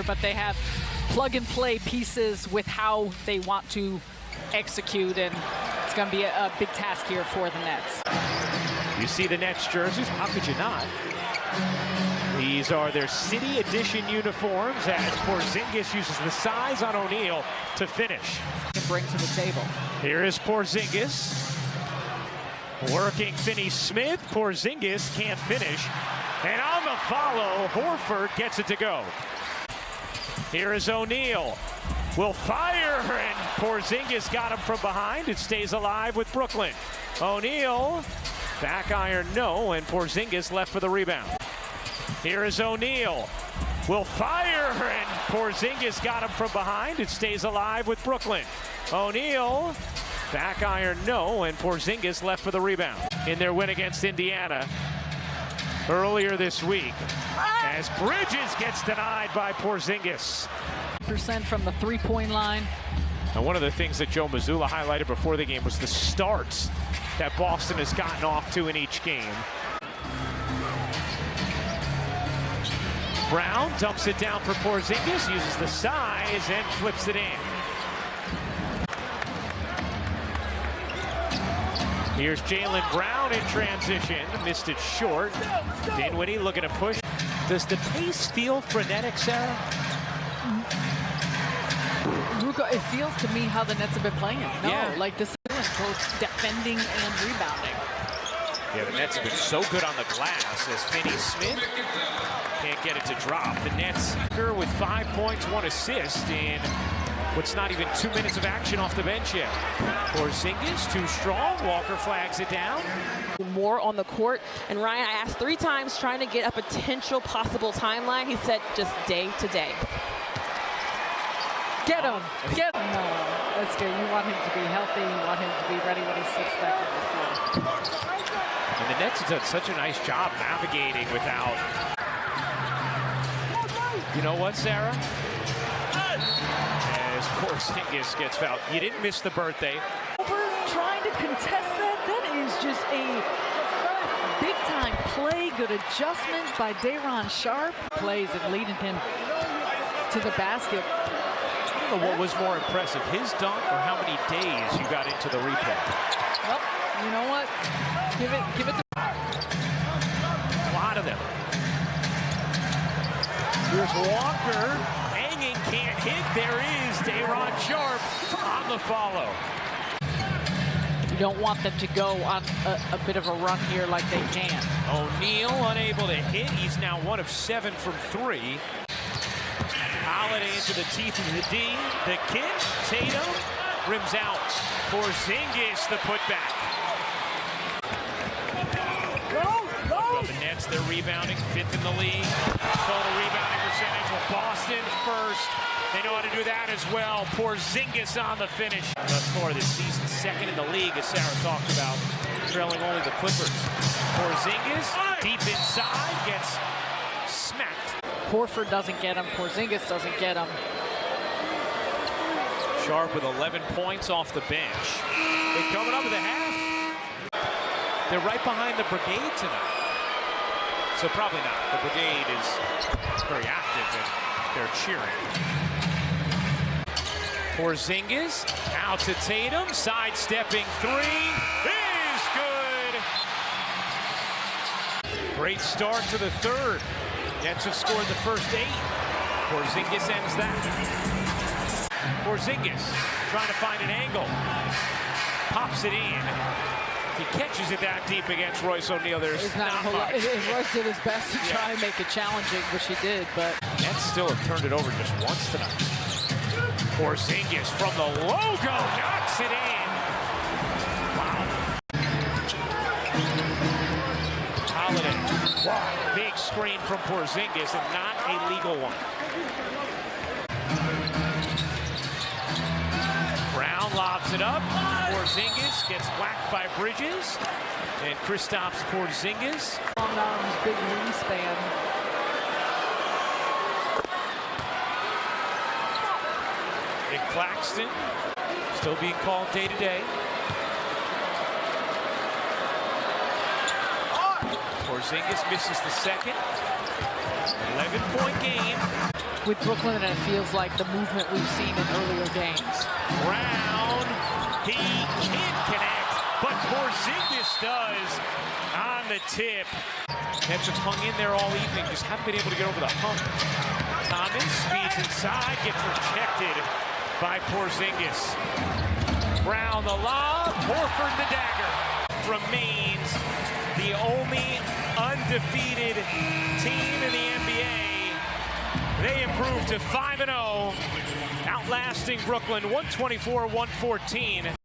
but they have plug-and-play pieces with how they want to execute, and it's going to be a big task here for the Nets. You see the Nets jerseys, how could you not? These are their City Edition uniforms as Porzingis uses the size on O'Neal to finish. And bring to the table. Here is Porzingis. Working Finney-Smith. Porzingis can't finish. And on the follow, Horford gets it to go. Here is O'Neal. Will fire, and Porzingis got him from behind. It stays alive with Brooklyn. O'Neal, back iron, no, and Porzingis left for the rebound. Here is O'Neal. Will fire, and Porzingis got him from behind. It stays alive with Brooklyn. O'Neal, back iron, no, and Porzingis left for the rebound. In their win against Indiana earlier this week, as Bridges gets denied by Porzingis. % from the three-point line. And one of the things that Joe Mazzulla highlighted before the game was the starts that Boston has gotten off to in each game. Brown dumps it down for Porzingis, uses the size and flips it in. Here's Jaylen Brown in transition, missed it short. Dinwiddie looking to push. Does the pace feel frenetic, Sarah? Ruka, it feels to me how the Nets have been playing. No, yeah. like this is both defending and rebounding. Yeah, the Nets have been so good on the glass as Finney-Smith can't get it to drop. The Nets with 5 points, 1 assist in what's not even 2 minutes of action off the bench yet. Porzingis too strong. Walker flags it down. More on the court. And Ryan, I asked 3 times trying to get a potential possible timeline. He said just day to day. Get him! Get him! No, that's good. You want him to be healthy. You want him to be ready when he sits back in the field. And the Nets have done such a nice job navigating without... You know what, Sarah? As Porzingis gets fouled. You didn't miss the birthday. Over trying to contest that. That is just a big-time play. Good adjustment by Day'Ron Sharpe. Plays and leading him to the basket. I don't know what was more impressive, his dunk or how many days you got into the replay. Well, you know what? Give it to... A lot of them. Here's Walker, hanging, can't hit. There is Day'Ron Sharpe on the follow. You don't want them to go on a bit of a run here like they can. O'Neal unable to hit. He's now 1 of 7 from 3. Holiday into the teeth of the D. The kick, Tatum, rims out. Porzingis, the putback. Well, the Nets, they're rebounding, 5th in the league. Total rebounding percentage with Boston first. They know how to do that as well. Porzingis on the finish. Thus far this season, 2nd in the league, as Sarah talked about, trailing only the Clippers. Porzingis, deep inside, gets smacked. Horford doesn't get him. Porzingis doesn't get him. Sharpe with 11 points off the bench. They're coming up with a half. They're right behind the Brigade tonight. So probably not. The Brigade is very active and they're cheering. Porzingis out to Tatum. Sidestepping 3 is good. Great start to the 3rd. Nets have scored the first 8. Porzingis ends that. Porzingis trying to find an angle. Pops it in. If he catches it that deep against Royce O'Neal, there's not much. Royce did his best to try and make it challenging, which he did, but... Nets still have turned it over just once tonight. Porzingis from the logo knocks it in. Wow. Holiday. Wow. Big screen from Porzingis and not a legal one. Brown lobs it up. Porzingis gets whacked by Bridges. And Kristaps Porzingis. Long arms, big wingspan. Nick Claxton still being called day to day. Porzingis misses the second. 11-point game. with Brooklyn, and it feels like the movement we've seen in earlier games. Brown, he can't connect, but Porzingis does on the tip. Nets have hung in there all evening, just haven't been able to get over the hump. Thomas speeds inside, gets rejected by Porzingis. Brown the lob, Horford the dagger. Remains the only undefeated team in the NBA. They improved to 5-0, outlasting Brooklyn 124-114.